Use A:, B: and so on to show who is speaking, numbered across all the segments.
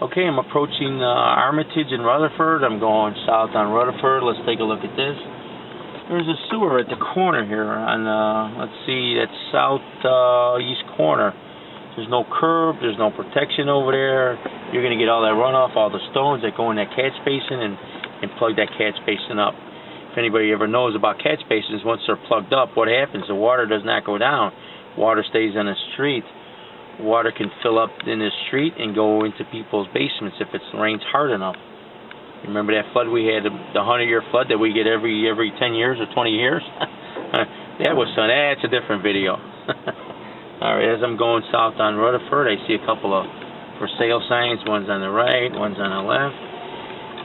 A: Okay, I'm approaching Armitage in Rutherford. I'm going south on Rutherford. Let's take a look at this. There's a sewer at the corner here on, let's see, that's southeast corner. There's no curb, there's no protection over there. You're going to get all that runoff, all the stones that go in that catch basin and plug that catch basin up. If anybody ever knows about catch basins, once they're plugged up, what happens? The water does not go down. Water stays in the street. Water can fill up in the street and go into people's basements if it rains hard enough. Remember that flood we had, the 100-year flood that we get every 10 years or 20 years? That's a different video. Alright, as I'm going south on Rutherford, I see a couple of for sale signs. One's on the right, one's on the left.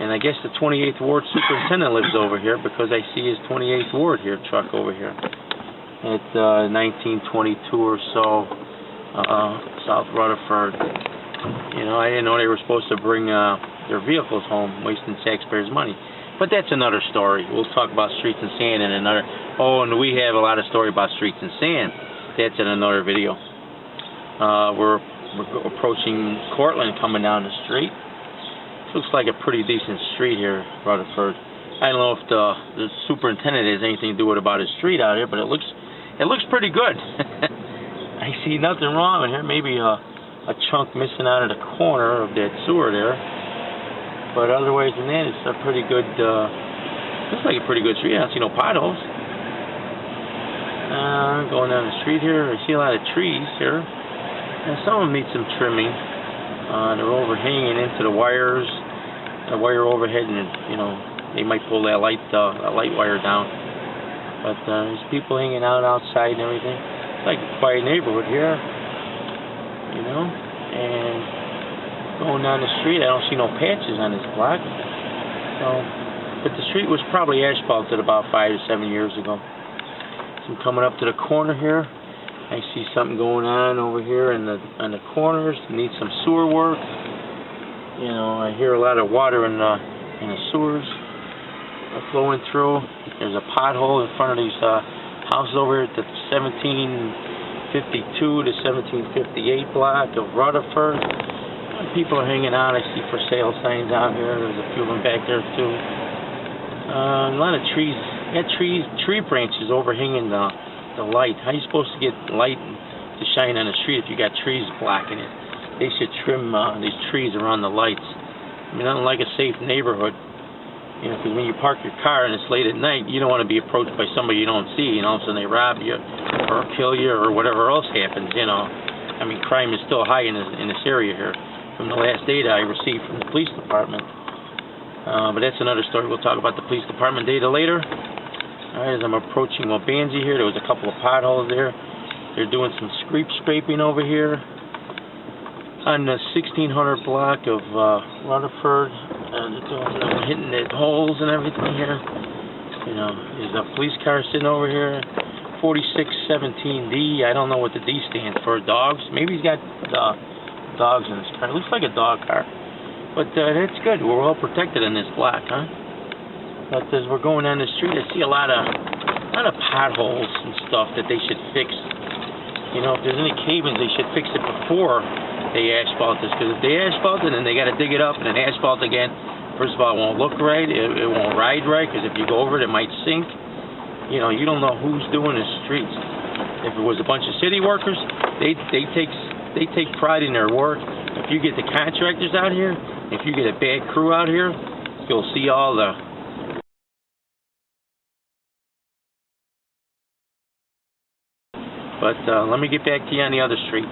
A: And I guess the 28th Ward Superintendent lives over here because I see his 28th Ward here, truck over here. It's 1922 or so, South Rutherford. You know, I didn't know they were supposed to bring their vehicles home, wasting taxpayers' money. But that's another story. We'll talk about streets and sand in another. Oh, and we have a lot of story about streets and sand. That's in another video. We're approaching Cortland, coming down the street. Looks like a pretty decent street here, Rutherford. I don't know if the superintendent has anything to do with about his street out here, but it looks pretty good. I see nothing wrong with here. Maybe a chunk missing out of the corner of that sewer there. But otherwise than that, it's a pretty good, looks like a pretty good street. I don't see no potholes. Going down the street here, I see a lot of trees here. And some of them need some trimming. They're overhanging into the wires, the wire overhead, and you know they might pull that light wire down. But there's people hanging out outside and everything. It's like a quiet neighborhood here, you know. And going down the street, I don't see no patches on this block. So, but the street was probably asphalted about 5 to 7 years ago. So I'm coming up to the corner here. I see something going on over here on the corners. Need some sewer work. You know, I hear a lot of water in the sewers flowing through. There's a pothole in front of these houses over here at the 1752 to 1758 block of Rutherford. People are hanging out. I see for sale signs out here. There's a few of them back there too. A lot of trees. Got tree branches overhanging the light. How are you supposed to get light to shine on the street if you got trees blocking it? They should trim these trees around the lights. I mean, nothing like a safe neighborhood. You know, because when you park your car and it's late at night, you don't want to be approached by somebody you don't see, and all of a sudden they rob you or kill you or whatever else happens. You know, I mean, crime is still high in this area here. From the last data I received from the police department. But that's another story. We'll talk about the police department data later. Alright, as I'm approaching Wabanzi here, there was a couple of potholes there. They're doing some scraping over here on the 1600 block of Rutherford. They're hitting the holes and everything here. You know, there's a police car sitting over here. 4617D. I don't know what the D stands for. Dogs. Maybe he's got dogs in his car. It looks like a dog car. But that's good. We're well protected in this block, huh? But as we're going down the street, I see a lot of potholes and stuff that they should fix. You know, if there's any cave-ins, they should fix it before they asphalt this. Because if they asphalt it and they got to dig it up and then asphalt again, first of all, it won't look right. It won't ride right. Because if you go over it, it might sink. You know, you don't know who's doing the streets. If it was a bunch of city workers, they take pride in their work. If you get the contractors out here, if you get a bad crew out here, you'll see all the. But let me get back to you on the other street.